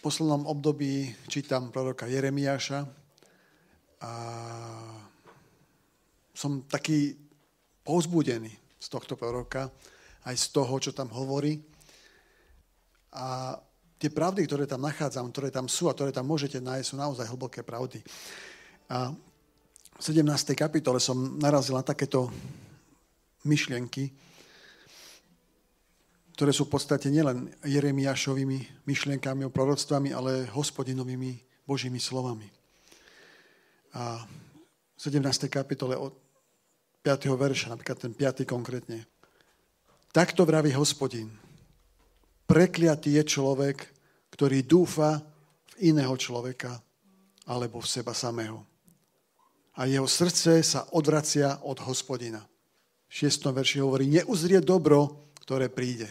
poslednom období čítam proroka Jeremiáša a som taký povzbudený z tohto proroka, aj z toho, čo tam hovorí. A tie pravdy, ktoré tam nachádzam, ktoré tam sú a ktoré tam môžete nájsť, sú naozaj hlboké pravdy. A v 17. kapitole som narazil na takéto myšlienky, ktoré sú v podstate nielen Jeremiášovými myšlienkami o proroctvami, ale Hospodinovými Božími slovami. A v 17. kapitole od 5. verša, napríklad ten 5. konkrétne. Takto vraví Hospodin. Prekliatý je človek, ktorý dúfa v iného človeka alebo v seba samého. A jeho srdce sa odvracia od Hospodina. V 6. verši hovorí, neuzrie dobro, ktoré príde.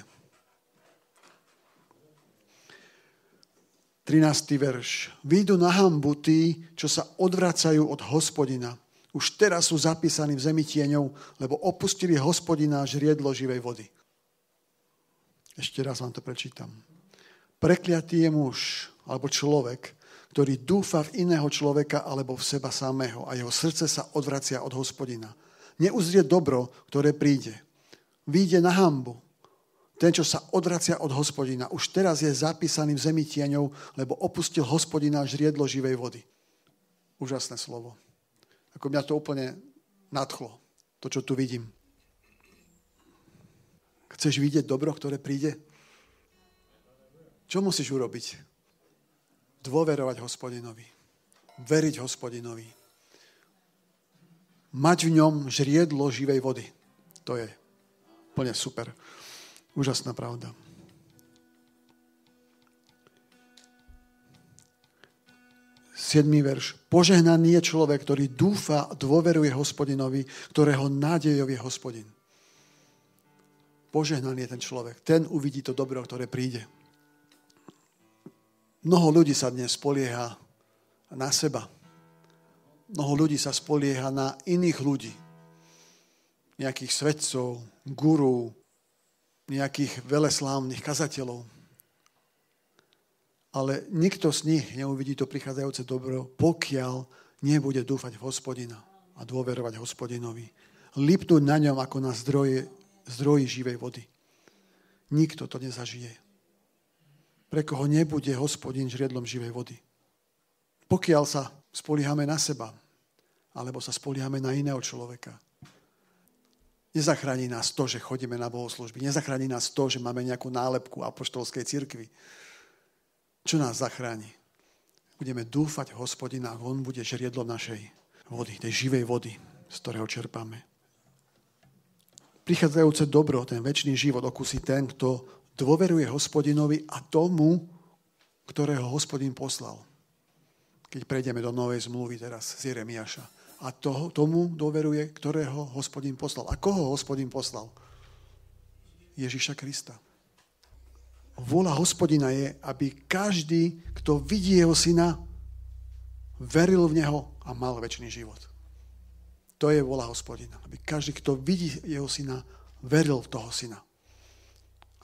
13. verš. Výjdu na hanbu tí, čo sa odvracajú od Hospodina. Už teraz sú zapísaní v zemi tieňov, lebo opustili Hospodina žriedlo živej vody. Ešte raz vám to prečítam. Prekliatý je muž, alebo človek, ktorý dúfa v iného človeka alebo v seba samého a jeho srdce sa odvracia od Hospodina. Neuzrie dobro, ktoré príde. Výjde na hanbu. Ten, čo sa odvracia od Hospodina, už teraz je zapísaný v zemi tieňov, lebo opustil Hospodina žriedlo živej vody. Úžasné slovo. Ako mňa to úplne nadchlo, to, čo tu vidím. Chceš vidieť dobro, ktoré príde? Čo musíš urobiť? Dôverovať Hospodinovi. Veriť Hospodinovi. Mať v ňom žriedlo živej vody. To je úplne super. Úžasná pravda. Siedmy verš. Požehnaný je človek, ktorý dúfa, dôveruje Hospodinovi, ktorého nádejou je Hospodin. Požehnaný je ten človek. Ten uvidí to dobro, ktoré príde. Mnoho ľudí sa dnes spolieha na seba. Mnoho ľudí sa spolieha na iných ľudí. Nejakých svedcov, gurú, nejakých veleslávnych kazateľov. Ale nikto z nich neuvidí to prichádzajúce dobro, pokiaľ nebude dúfať v Hospodina a dôverovať Hospodinovi. Lipnúť na ňom ako na zdroji živej vody. Nikto to nezažije. Pre koho nebude Hospodin žriedlom živej vody. Pokiaľ sa spoliehame na seba, alebo sa spoliehame na iného človeka, nezachráni nás to, že chodíme na bohoslúžby. Nezachráni nás to, že máme nejakú nálepku apoštolskej cirkvi. Čo nás zachráni? Budeme dúfať v Hospodina a on bude žriedlom našej vody, tej živej vody, z ktorého čerpáme. Prichádzajúce dobro, ten večný život okusí ten, kto dôveruje Hospodinovi a tomu, ktorého Hospodin poslal. Keď prejdeme do novej zmluvy teraz z Jeremiáša. A tomu dôveruje, ktorého Hospodin poslal. A koho Hospodin poslal? Ježiša Krista. Vôľa Hospodina je, aby každý, kto vidí jeho syna, veril v neho a mal večný život. To je vôľa Hospodina. Aby každý, kto vidí jeho syna, veril v toho syna.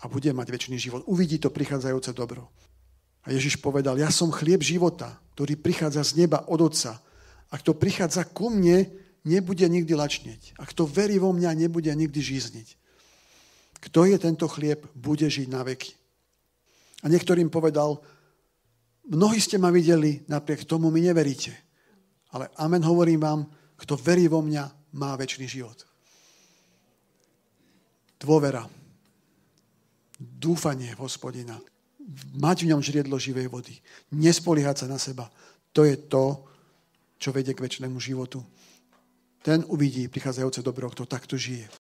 A bude mať večný život. Uvidí to prichádzajúce dobro. A Ježiš povedal, ja som chlieb života, ktorý prichádza z neba od Otca. A kto prichádza ku mne, nebude nikdy lačnieť. A kto verí vo mňa, nebude nikdy žízniť. Kto je tento chlieb, bude žiť na veky. A niektorým povedal, mnohí ste ma videli, napriek tomu mi neveríte. Ale amen, hovorím vám, kto verí vo mňa, má večný život. Dôvera. Dúfanie v Hospodina. Mať v ňom žriedlo živej vody. Nespoliehať sa na seba. To je to, čo vedie k večnému životu. Ten uvidí prichádzajúce dobro, kto takto žije.